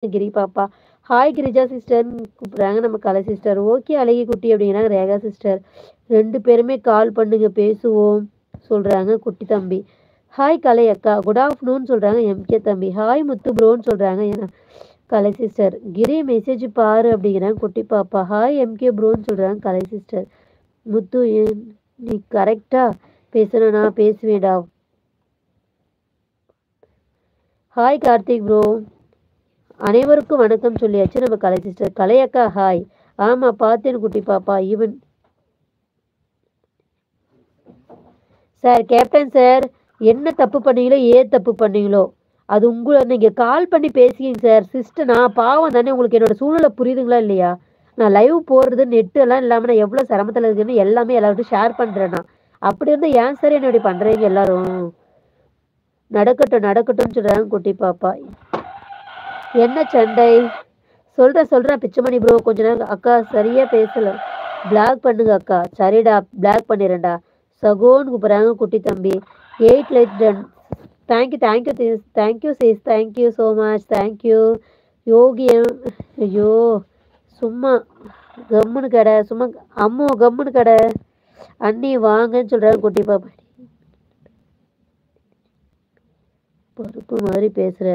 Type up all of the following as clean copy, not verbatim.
கிரி பாப்பா. ஹாய் கிரிஜா சிஸ்டர்ன்னு கூப்பிடுறாங்க. நம்ம கலை சிஸ்டர். ஓகே அழகி குட்டி அப்படிங்கிறாங்க ரேகா சிஸ்டர். 2 பேருமே கால் பண்ணுங்க பேசுவோம் சொல்றாங்க குட்டி தம்பி. ஹாய் கலை அக்கா. குட் ஆஃப்டர்நூன் சொல்றாங்க எம்கே தம்பி. ஹாய் முத்து ப்ரோன்னு சொல்றாங்க கலை சிஸ்டர். கிரி மெசேஜ் பாரு அப்படிங்கிறாங்க குட்டி பாப்பா. ஹாய் எம்கே ப்ரோன்னு சொல்றாங்க கலை சிஸ்டர். முத்து நீ கரெக்டா பேசணும் நான் பேசுவேடா. Hi Karthik bro. அனைவருக்கும் வணக்கம் சொல்லியாச்சு நம்ம கலை சிஸ்டர். கலையக்கா ஹாய். ஆமா பார்த்தேன் குட்டி பாப்பா. ஈவன் சார் கேப்டன் சார் என்ன தப்பு பண்ணீங்களோ ஏன் தப்பு பண்ணீங்களோ அது உங்களை நீங்கள் கால் பண்ணி பேசிக்கிங்க சார். சிஸ்டர் நான் பாவம் தானே, உங்களுக்கு என்னோட சூழ்நிலை புரியுதுங்களா இல்லையா? நான் லைவ் போடுறது நெட்டு எல்லாம் இல்லாமல் நான் எவ்வளோ சிரமத்தில் இருக்குன்னு எல்லாமே எல்லார்ட்டும் ஷேர் பண்ணுறேன் நான். அப்படி இருந்தால் ஏன் சார் என்ன இப்படி பண்ணுறீங்க எல்லாரும்? நடக்கட்டும் நடக்கட்டும்னு சொல்கிறாங்க குட்டி பாப்பா. என்ன சண்டை? சொல்கிறேன் பிச்சமணி ப்ரோ கொஞ்ச நேரம். அக்கா சரியாக பேசலை. பிளாக் பண்ணுங்க அக்கா. சரிடா பிளாக் பண்ணிடுறேன்டா. சகோன்னு கூப்பிட்றாங்க குட்டி தம்பி. 8 லைட் டன். தேங்க்யூ சீஸ் தேங்க்யூ ஸோ மச் தேங்க்யூ. யோகியம் ஐயோ சும்மா கம்முன்னு கடை சும்மா. அம்மோ கம்முன்னு கடை. அண்ணி வாங்கன்னு சொல்கிறாங்க குட்டி பாப்பா. பருப்பு மாதிரி பேசுகிற.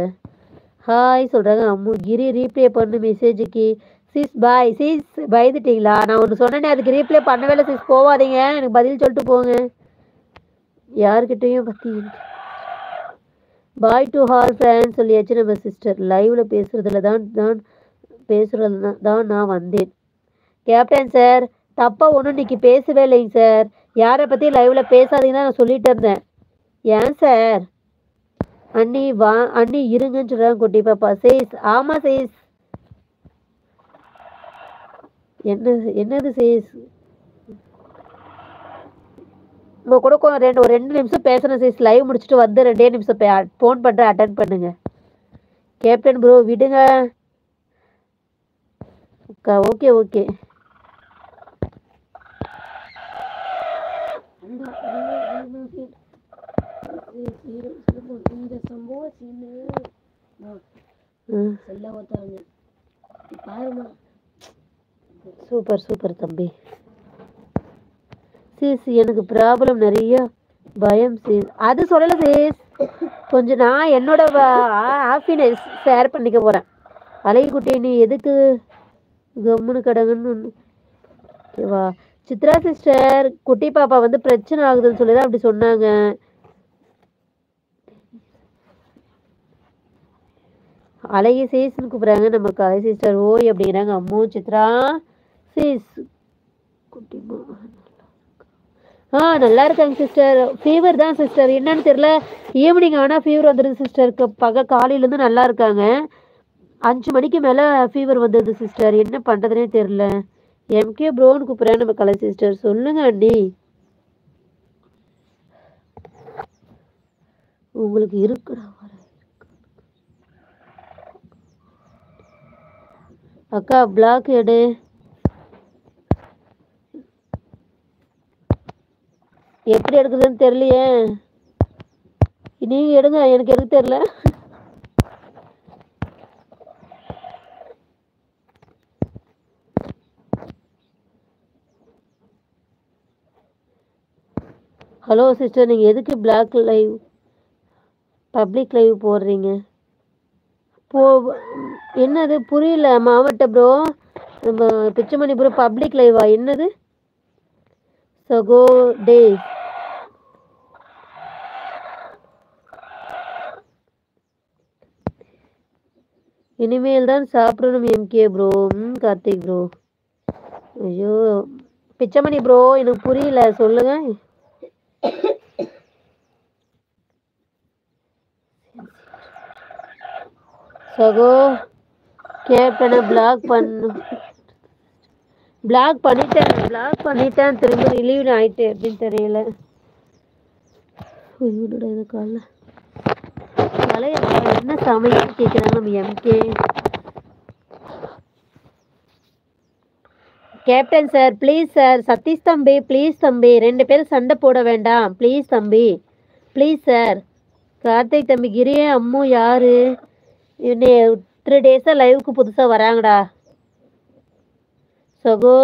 ஹாய் சொல்கிறாங்க அம்மு. கிரி ரீப்ளே பண்ணு மெசேஜுக்கு. சீஸ் பாய் சீஸ் பயந்துட்டீங்களா? நான் ஒன்று சொன்னேனே அதுக்கு ரீப்ளே பண்ணவே இல்லை சீஸ். போவாதீங்க எனக்கு பதில் சொல்லிட்டு போங்க. யாருக்கிட்டையும் பற்றி பாய் டு ஹால் ஃப்ரெண்ட்ஸ் சொல்லியாச்சு நம்ம சிஸ்டர். லைவில் பேசுகிறதுல தான் நான் வந்தேன். கேப்டன் சார் தப்பாக ஒன்றும் இன்னைக்கு பேசவே இல்லைங்க சார். யாரை பற்றி லைவில் பேசாதீங்கன்னா நான் சொல்லிட்டு இருந்தேன். ஏன் சார்? அண்ணி இருங்கன்னு சொல்கிறாங்க குட்டி பாப்பா. சேஸ் ஆமாம் சேஸ். என்னது சேஸ்? உங்கள் கூட ஒரு 2 நிமிஷம் பேசுகிறேன் சேஸ். லைவ் முடிச்சுட்டு வந்து 2 நிமிஷம் ஃபோன் பண்ணுறேன் அட்டன் பண்ணுங்க. கேப்டன் ப்ரோ விடுங்க அக்கா. Okay okay. சூப்பர் சூப்பர் தம்பி. சீஸ் எனக்கு ப்ராப்ளம் நிறைய பயம் சீஸ். அது சொல்லலை சீஸ். கொஞ்சம் நான் என்னோட ஹாப்பினஸ் ஷேர் பண்ணிக்க போகிறேன். அழகி குட்டி நீ எதுக்கு கம்முன்னு கடங்கன்னு ஓகேவா? சித்ரா சிஸ்டர் குட்டி பாப்பா வந்து பிரச்சனை ஆகுதுன்னு சொல்லி தான் அப்படி சொன்னாங்க. அழகி சீஸ்ன்னு கூப்பிட்றாங்க நம்ம கலை சிஸ்டர். ஓய் அப்படிங்கிறாங்க அம்மு. சித்ரா சீஸ் குட்டிமா நல்லா இருக்காங்க சிஸ்டர். ஃபீவர் தான் சிஸ்டர், என்னன்னு தெரியல. ஈவினிங் ஆனால் ஃபீவர் வந்துடுது சிஸ்டர். காலையிலேருந்து நல்லா இருக்காங்க. 5 மணிக்கு மேலே ஃபீவர் வந்துடுது சிஸ்டர். என்ன பண்ணுறதுனே தெரில. எம்கே ப்ரோன்னு கூப்பிட்றேன் நம்ம கலை சிஸ்டர். சொல்லுங்க அண்ணி. உங்களுக்கு இருக்குடா அக்கா பிளாக் எடு. எப்படி எடுக்குதுன்னு தெரியலையே. நீங்கள் எடுங்க எனக்கு எடுக்க தெரியல. ஹலோ சிஸ்டர் நீங்கள் எதுக்கு பிளாக் லைவ் பப்ளிக் லைவ் போடுறீங்க? என்னது புரியல மாவட்ட ப்ரோ. நம்ம பிச்சமணி ப்ரோ பப்ளிக் லைவா என்னது? சகோ டே இனிமேல் தான் சாப்பிடணும் எம்கே ப்ரோ. கார்த்திக் ப்ரோ. ஐயோ பிச்சமணி ப்ரோ எனக்கு புரியல சொல்லுங்க. சகோ கேப்டனை பிளாக் பண்ணிட்டேன் திரும்ப ரிலீவ் ஆயிட்டு அப்படின்னு தெரியல. காலைல என்ன சமையல் கேட்குறாங்க நம்ம MK. Captain sir please sir. Sathish தம்பி ப்ளீஸ் தம்பி. 2 பேரும் சண்டை போட வேண்டாம் ப்ளீஸ் தம்பி ப்ளீஸ் சார். கார்த்திக் தம்பி கிரியே அம்மு யாரு என்னை 3 டேஸா லைவுக்கு புதுசா வராங்கடா. சகோ